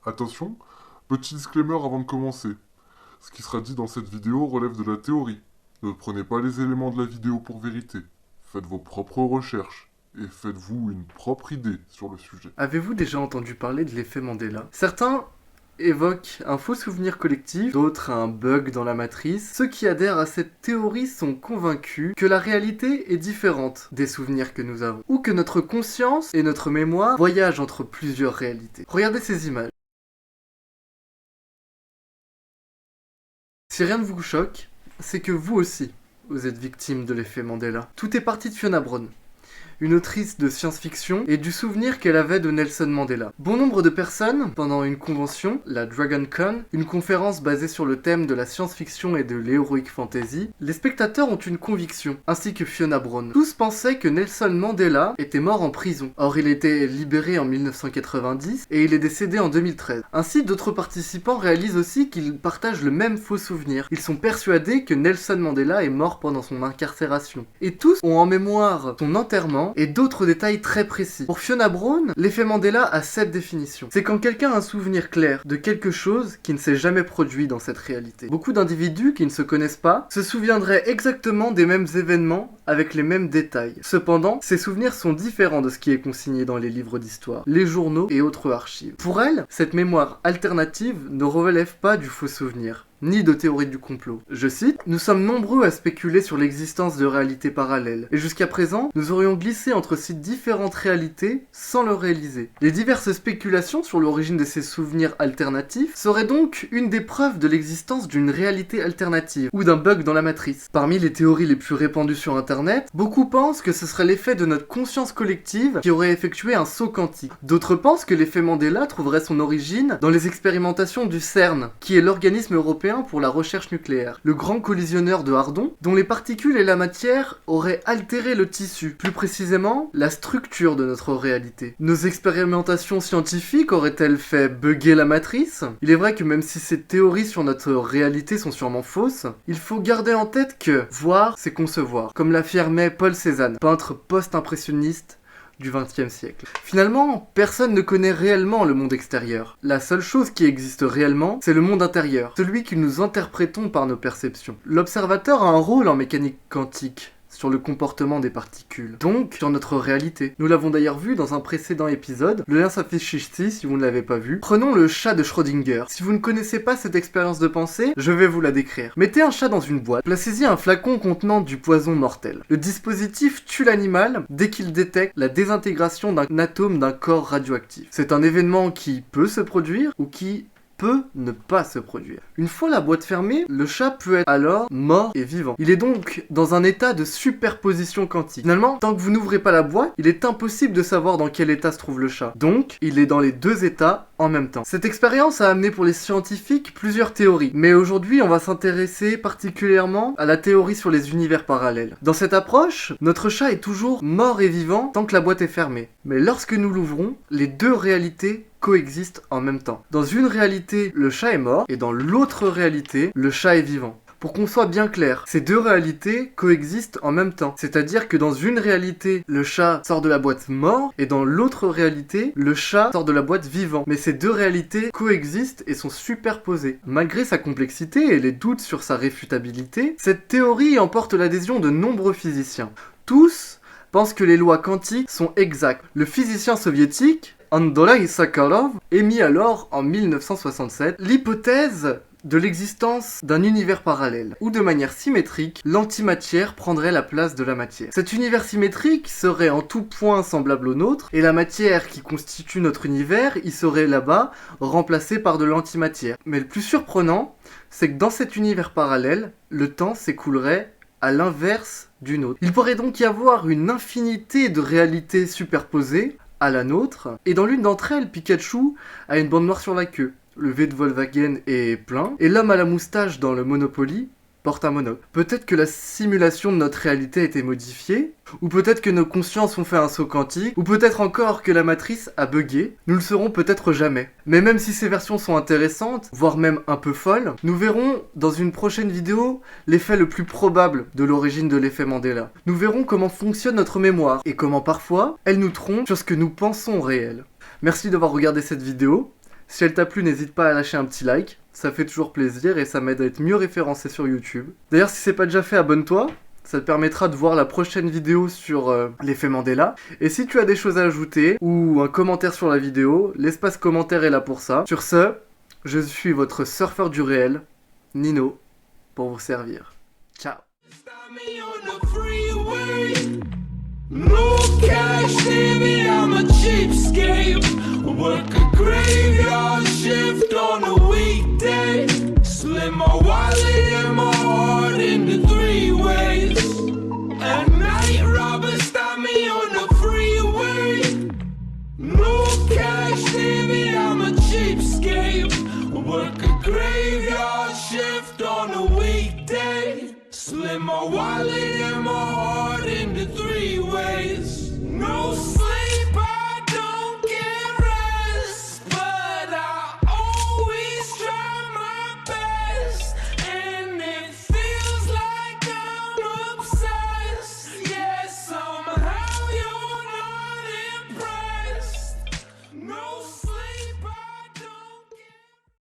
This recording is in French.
Attention, petit disclaimer avant de commencer. Ce qui sera dit dans cette vidéo relève de la théorie. Ne prenez pas les éléments de la vidéo pour vérité. Faites vos propres recherches et faites-vous une propre idée sur le sujet. Avez-vous déjà entendu parler de l'effet Mandela? Certains évoquent un faux souvenir collectif, d'autres un bug dans la matrice. Ceux qui adhèrent à cette théorie sont convaincus que la réalité est différente des souvenirs que nous avons, ou que notre conscience et notre mémoire voyagent entre plusieurs réalités. Regardez ces images. Si rien ne vous choque, c'est que vous aussi, vous êtes victime de l'effet Mandela. Tout est parti de Fiona Brown, une autrice de science-fiction et du souvenir qu'elle avait de Nelson Mandela. Bon nombre de personnes, pendant une convention, la DragonCon, une conférence basée sur le thème de la science-fiction et de l'heroic fantasy, les spectateurs ont une conviction, ainsi que Fiona Brown. Tous pensaient que Nelson Mandela était mort en prison. Or, il était libéré en 1990 et il est décédé en 2013. Ainsi, d'autres participants réalisent aussi qu'ils partagent le même faux souvenir. Ils sont persuadés que Nelson Mandela est mort pendant son incarcération. Et tous ont en mémoire son enterrement et d'autres détails très précis. Pour Fiona Brown, l'effet Mandela a 7 définitions. C'est quand quelqu'un a un souvenir clair de quelque chose qui ne s'est jamais produit dans cette réalité. Beaucoup d'individus qui ne se connaissent pas se souviendraient exactement des mêmes événements avec les mêmes détails. Cependant, ces souvenirs sont différents de ce qui est consigné dans les livres d'histoire, les journaux et autres archives. Pour elle, cette mémoire alternative ne relève pas du faux souvenir, ni de théorie du complot. Je cite, « Nous sommes nombreux à spéculer sur l'existence de réalités parallèles, et jusqu'à présent, nous aurions glissé entre ces différentes réalités sans le réaliser. Les diverses spéculations sur l'origine de ces souvenirs alternatifs seraient donc une des preuves de l'existence d'une réalité alternative, ou d'un bug dans la matrice. Parmi les théories les plus répandues sur Internet, beaucoup pensent que ce serait l'effet de notre conscience collective qui aurait effectué un saut quantique. D'autres pensent que l'effet Mandela trouverait son origine dans les expérimentations du CERN, qui est l'organisme européen pour la recherche nucléaire, le grand collisionneur de Hadron, dont les particules et la matière auraient altéré le tissu, plus précisément la structure de notre réalité. Nos expérimentations scientifiques auraient-elles fait bugger la matrice? Il est vrai que même si ces théories sur notre réalité sont sûrement fausses, il faut garder en tête que voir, c'est concevoir, comme l'affirmait Paul Cézanne, peintre post-impressionniste du XXe siècle. Finalement, personne ne connaît réellement le monde extérieur. La seule chose qui existe réellement, c'est le monde intérieur, celui que nous interprétons par nos perceptions. L'observateur a un rôle en mécanique quantique sur le comportement des particules, donc sur notre réalité. Nous l'avons d'ailleurs vu dans un précédent épisode, le lien s'affiche ici si vous ne l'avez pas vu. Prenons le chat de Schrödinger. Si vous ne connaissez pas cette expérience de pensée, je vais vous la décrire. Mettez un chat dans une boîte, placez-y un flacon contenant du poison mortel. Le dispositif tue l'animal dès qu'il détecte la désintégration d'un atome d'un corps radioactif. C'est un événement qui peut se produire ou qui peut ne pas se produire. Une fois la boîte fermée, le chat peut être alors mort et vivant. Il est donc dans un état de superposition quantique. Finalement, tant que vous n'ouvrez pas la boîte, il est impossible de savoir dans quel état se trouve le chat. Donc, il est dans les deux états en même temps. Cette expérience a amené pour les scientifiques plusieurs théories, mais aujourd'hui on va s'intéresser particulièrement à la théorie sur les univers parallèles. Dans cette approche, notre chat est toujours mort et vivant tant que la boîte est fermée. Mais lorsque nous l'ouvrons, les deux réalités coexistent en même temps. Dans une réalité, le chat est mort, et dans l'autre réalité, le chat est vivant. Pour qu'on soit bien clair, ces deux réalités coexistent en même temps. C'est-à-dire que dans une réalité, le chat sort de la boîte mort, et dans l'autre réalité, le chat sort de la boîte vivant. Mais ces deux réalités coexistent et sont superposées. Malgré sa complexité et les doutes sur sa réfutabilité, cette théorie emporte l'adhésion de nombreux physiciens. Tous pensent que les lois quantiques sont exactes. Le physicien soviétique Andrei Sakharov émit alors, en 1967, l'hypothèse de l'existence d'un univers parallèle, où de manière symétrique, l'antimatière prendrait la place de la matière. Cet univers symétrique serait en tout point semblable au nôtre, et la matière qui constitue notre univers y serait là-bas, remplacée par de l'antimatière. Mais le plus surprenant, c'est que dans cet univers parallèle, le temps s'écoulerait à l'inverse du nôtre. Il pourrait donc y avoir une infinité de réalités superposées à la nôtre, et dans l'une d'entre elles, Pikachu a une bande noire sur la queue, le V de Volkswagen est plein, et l'homme à la moustache dans le Monopoly porte un monocle. Peut-être que la simulation de notre réalité a été modifiée, ou peut-être que nos consciences ont fait un saut quantique, ou peut-être encore que la matrice a bugué. Nous le saurons peut-être jamais. Mais même si ces versions sont intéressantes, voire même un peu folles, nous verrons dans une prochaine vidéo l'effet le plus probable de l'origine de l'effet Mandela. Nous verrons comment fonctionne notre mémoire, et comment parfois, elle nous trompe sur ce que nous pensons réel. Merci d'avoir regardé cette vidéo. Si elle t'a plu, n'hésite pas à lâcher un petit like, ça fait toujours plaisir et ça m'aide à être mieux référencé sur YouTube. D'ailleurs, si c'est pas déjà fait, abonne-toi, ça te permettra de voir la prochaine vidéo sur l'effet Mandela. Et si tu as des choses à ajouter ou un commentaire sur la vidéo, l'espace commentaire est là pour ça. Sur ce, je suis votre surfeur du réel, Nino, pour vous servir. Ciao. No cash, baby, I'm a cheapskate. Work a graveyard shift.